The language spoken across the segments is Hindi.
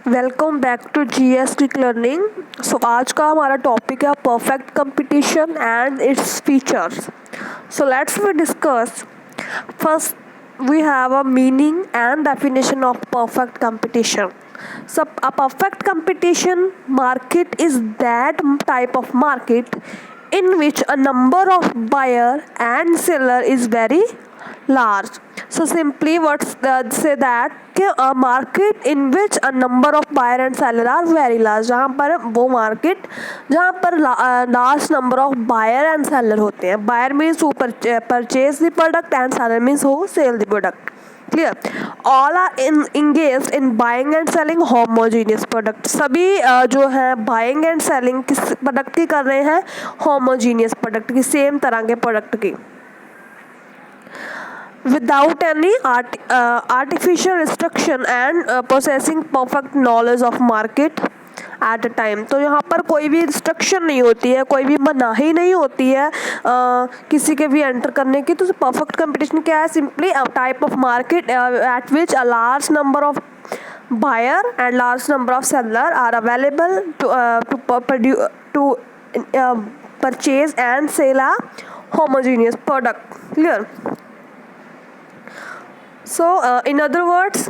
Welcome back to GS quick learning. So आज का हमारा टॉपिक है perfect competition and its features. So let's we discuss first we have a meaning and definition of perfect competition. So a perfect competition market is that type of market in which a number of buyer and seller is very large. So simply what's say that a market in which a number of buyer and seller are very large, जहाँ पर वो मार्केट जहाँ पर large number of buyer and seller होते हैं. Buyer means who purchase the product and seller means who sell the product. Clear. All are engage in buying and selling homogeneous product. सभी जो है बाइंग एंड सेलिंग किस प्रोडक्ट की कर रहे हैं? होमोजीनियस प्रोडक्ट की, सेम तरह के प्रोडक्ट की, without any artificial restriction and possessing perfect knowledge of market at a time. तो यहाँ पर कोई भी रिस्ट्रिक्शन नहीं होती है, कोई भी मनाही नहीं होती है किसी के भी एंटर करने की. तो परफेक्ट कंपटीशन क्या है? Simply a type of market at which a large number of buyer and large number of seller are available to purchase and sell a homogeneous product. Clear? So, in other words,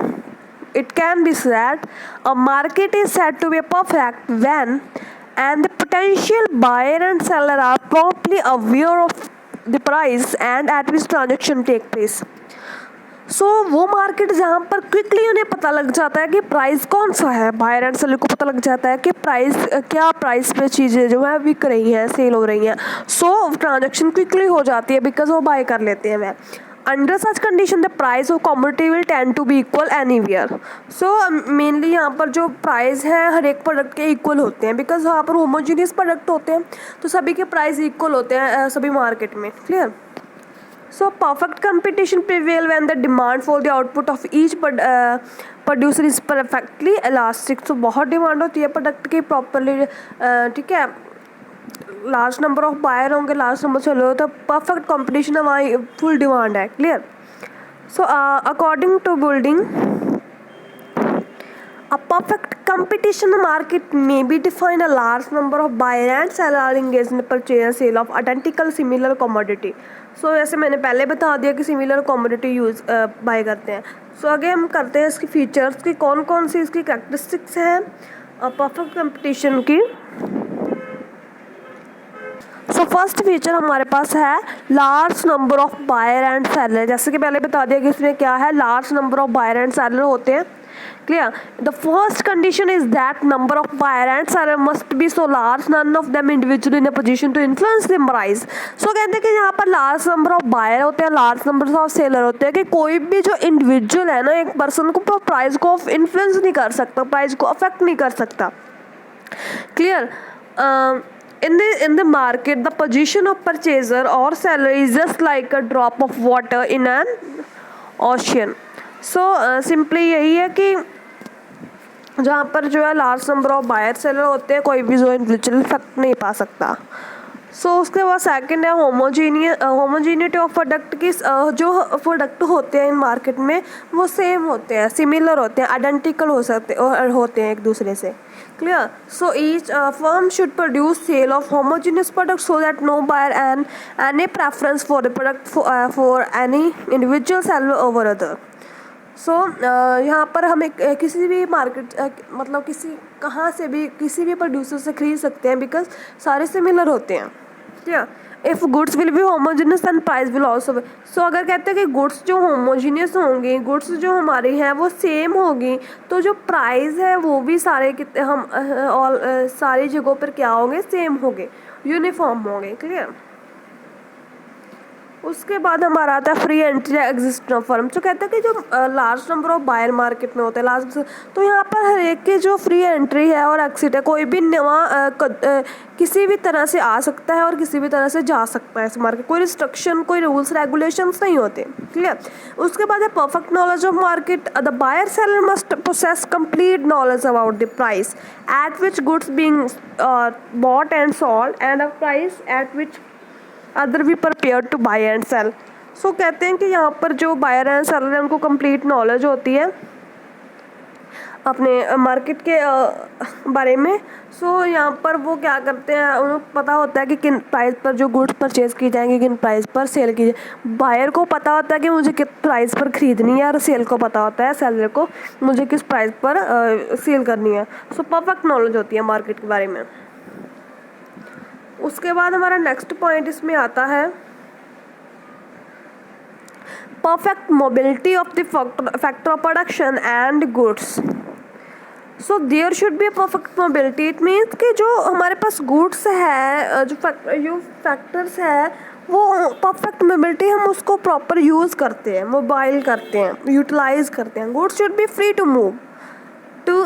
it can be said a market is said to be perfect when and the potential buyer and seller are promptly aware of the price and at which transaction take place. सो वो मार्केट जहाँ पर क्विकली उन्हें पता लग जाता है कि प्राइस कौन सा है, बायर एंड सेलर को पता लग जाता है कि प्राइस क्या प्राइस पे चीज़ें जो है बिक रही हैं, सेल हो रही हैं. सो ट्रांजेक्शन क्विकली हो जाती है बिकॉज वो बाय कर लेते हैं वह. Under such condition the price of commodity will tend to be equal anywhere. So mainly यहाँ पर जो प्राइस है हर एक प्रोडक्ट के इक्वल होते हैं बिकॉज यहाँ पर होमोजीनियस प्रोडक्ट होते हैं तो सभी के प्राइस इक्वल होते हैं सभी मार्केट में. Clear. So perfect competition prevail when the demand for the output of each producer is perfectly elastic. So बहुत डिमांड होती है प्रोडक्ट की प्रॉपरली, ठीक है. लार्ज नंबर ऑफ बायर होंगे, लार्ज नंबर सेलर, तो परफेक्ट कंपटीशन है, वहाँ फुल डिमांड है. Clear. So according to building a perfect competition market may be defined a large number of buyer and seller are engaged in the purchase and sale of identical similar commodity. So जैसे मैंने पहले बता दिया कि सिमिलर कमोडिटी यूज़ बाय करते हैं. सो आगे हम करते हैं इसकी फीचर्स की, कौन कौन सी इसकी कैरेक्टरिस्टिक्स हैं परफेक्ट कंपटीशन की. सो फर्स्ट फीचर हमारे पास है large number of buyer and seller. जैसे कि पहले बता दिया कि इसमें क्या है, large number of buyer and seller होते हैं. Clear. The first condition is that number of buyer and seller must be so large, none of them individually in a position to influence the price. So कहते हैं कि यहाँ पर लार्ज नंबर ऑफ बायर होते हैं, लार्ज नंबर ऑफ सेलर होते हैं कि कोई भी जो इंडिविजुअल है ना, एक पर्सन को प्राइस को इन्फ्लुएंस नहीं कर सकता, प्राइस को अफेक्ट नहीं कर सकता. Clear. In the market, the position of purchaser or seller is just like a drop of water in an ocean. So simply यही है कि जहाँ पर जो है large number of buyer seller होते हैं, कोई भी जो इंडिविजुअल इफेक्ट नहीं पा सकता. सो उसके बाद सेकंड है होमोजीनिटी ऑफ प्रोडक्ट की. जो प्रोडक्ट होते हैं इन मार्केट में वो सेम होते हैं, सिमिलर होते हैं, आइडेंटिकल होते हैं एक दूसरे से. Clear. So each firm should produce sell of homogeneous product so that no buyer and any preference for the product for any individual seller over other. So यहाँ पर हमें किसी भी मार्केट मतलब कहाँ से भी किसी भी प्रोड्यूसर से खरीद सकते हैं बिकॉज सारे सिमिलर होते हैं. क्या if goods will be homogeneous and price will also. So अगर कहते हैं कि गुड्स जो होमोजीनियस होंगी, गुड्स जो हमारी हैं वो सेम होगी, तो जो प्राइस है वो भी सारे सारी जगहों पर क्या होंगे, सेम होंगे, यूनिफॉर्म होंगे. क्लियर. उसके बाद हमारा आता है फ्री एंट्री एग्जिस्टिंग फर्म. तो कहते हैं कि जो large number of buyer market में होते हैं लार्ज, तो यहाँ पर हर एक की जो फ्री एंट्री है और एग्जिट है, कोई भी नवा किसी भी तरह से आ सकता है और किसी भी तरह से जा सकता है इस मार्केट. कोई रिस्ट्रिक्शन, कोई रूल्स रेगुलेशंस नहीं होते. क्लियर. उसके बाद है perfect knowledge of market. The buyer seller must possess complete knowledge about the price at which goods being bought and sold and a price at which other भी prepare to buy and sell. So कहते हैं कि यहाँ पर जो बायर एंड सेलर है उनको कंप्लीट नॉलेज होती है अपने मार्केट के बारे में। सो यहाँ पर वो क्या करते हैं, उन्हें पता होता है कि किन प्राइस पर जो गुड्स परचेज़ की जाएंगी, किन प्राइस पर सेल की जाए। बायर को पता होता है कि मुझे किस प्राइस पर ख़रीदनी है, और सेल को पता होता है, सेलर को, मुझे किस प्राइस पर सेल करनी है। सो परफेक्ट नॉलेज होती है मार्केट के बारे में। उसके बाद हमारा नेक्स्ट पॉइंट इसमें आता है perfect mobility of the factor of production and goods. So there should be a perfect mobility. It means कि जो हमारे पास goods है, जो फैक्टर्स है, वो परफेक्ट मोबिलिटी, हम उसको प्रॉपर यूज़ करते हैं, मोबाइल करते हैं, यूटिलाइज करते हैं। Goods should be free to move to,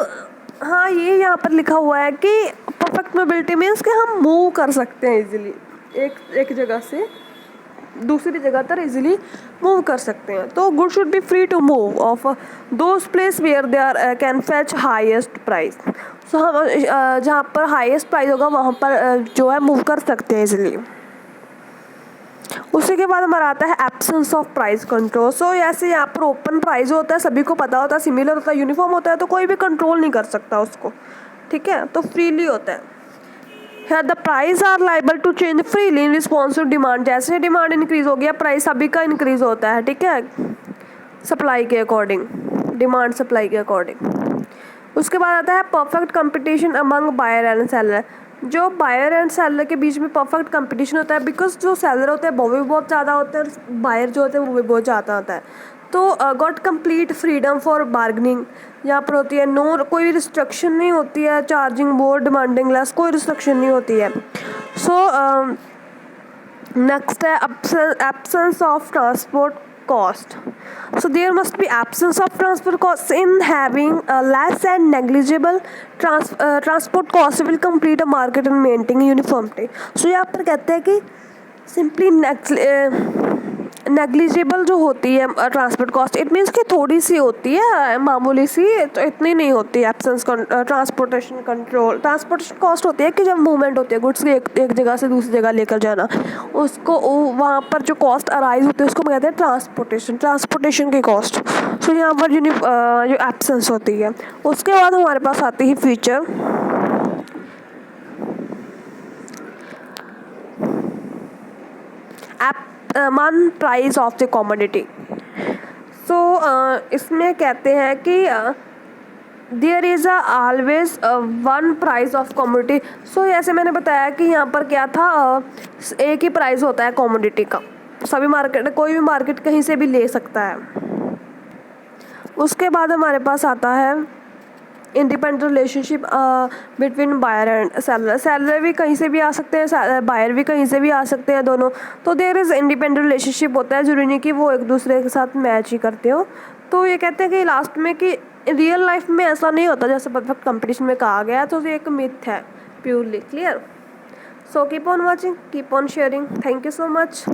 हाँ ये यहाँ पर लिखा हुआ है कि परफेक्ट मोबिलिटी मीन्स कि हम मूव कर सकते हैं इजीली, एक जगह से दूसरी जगह तक इजीली मूव कर सकते हैं। तो good should be free to move of those place where they are can fetch highest price. So हम जहाँ पर हाईएस्ट प्राइस होगा वहाँ पर जो है मूव कर सकते हैं इजीली। उसी के बाद हमारा आता है एब्सेंस ऑफ प्राइस कंट्रोल। सो ऐसे यहाँ पर ओपन प्राइस होता है, सभी को पता होता है, सिमिलर होता है, यूनिफॉर्म होता है, तो कोई भी कंट्रोल नहीं कर सकता उसको, ठीक है, तो फ्रीली होता है। Here the price are liable to change freely in response to demand। जैसे डिमांड इंक्रीज हो गया, प्राइस सभी का इंक्रीज होता है, ठीक है, सप्लाई के अकॉर्डिंग, डिमांड सप्लाई के अकॉर्डिंग। उसके बाद आता है perfect competition among buyer and seller. जो बायर एंड सेलर के बीच में परफेक्ट कंपटीशन होता है, बिकॉज जो सेलर होते हैं वो भी बहुत ज़्यादा होते हैं, बायर जो होते हैं वो भी बहुत ज़्यादा होता है। तो got complete freedom for bargaining यहाँ पर होती है। नो, कोई भी रिस्ट्रिक्शन नहीं होती है, चार्जिंग मोर, डिमांडिंग लेस, कोई रिस्ट्रिक्शन नहीं होती है। सो नेक्स्ट है absence of transport cost. So there must be absence of transport costs in having less and negligible transport cost will complete a market and maintain uniformity। So यहाँ पर कहते हैं कि सिंपली नेग्लिजिबल जो होती है ट्रांसपोर्ट कॉस्ट, इट मीन्स कि थोड़ी सी होती है, मामूली सी, तो इतनी नहीं होती है। Absence transportation control, transportation cost होती है कि जब मूवमेंट होती है गुड्स के एक जगह से दूसरी जगह लेकर जाना, उसको वहाँ पर जो कॉस्ट अराइज होती है उसको हम कहते हैं ट्रांसपोर्टेशन की कॉस्ट। सो यहाँ पर जो एब्सेंस होती है। उसके बाद हमारे पास आती है feature one price of the commodity. So इसमें कहते हैं कि there is always one price of commodity. So जैसे मैंने बताया कि यहाँ पर क्या था, एक ही प्राइस होता है कॉमोडिटी का, सभी मार्केट, कोई भी मार्केट कहीं से भी ले सकता है। उसके बाद हमारे पास आता है independent relationship between buyer and seller. Seller भी कहीं से भी आ सकते हैं, बायर भी कहीं से भी आ सकते हैं, दोनों। तो देयर इज़ इंडिपेंडेंट रिलेशनशिप होता है, जरूरी नहीं कि वो एक दूसरे के साथ मैच ही करते हो। तो ये कहते हैं कि लास्ट में कि रियल लाइफ में ऐसा नहीं होता जैसे परफेक्ट कंपटीशन में कहा गया, तो ये एक मिथ है purely. Clear? So keep on watching, keep on sharing, thank you so much.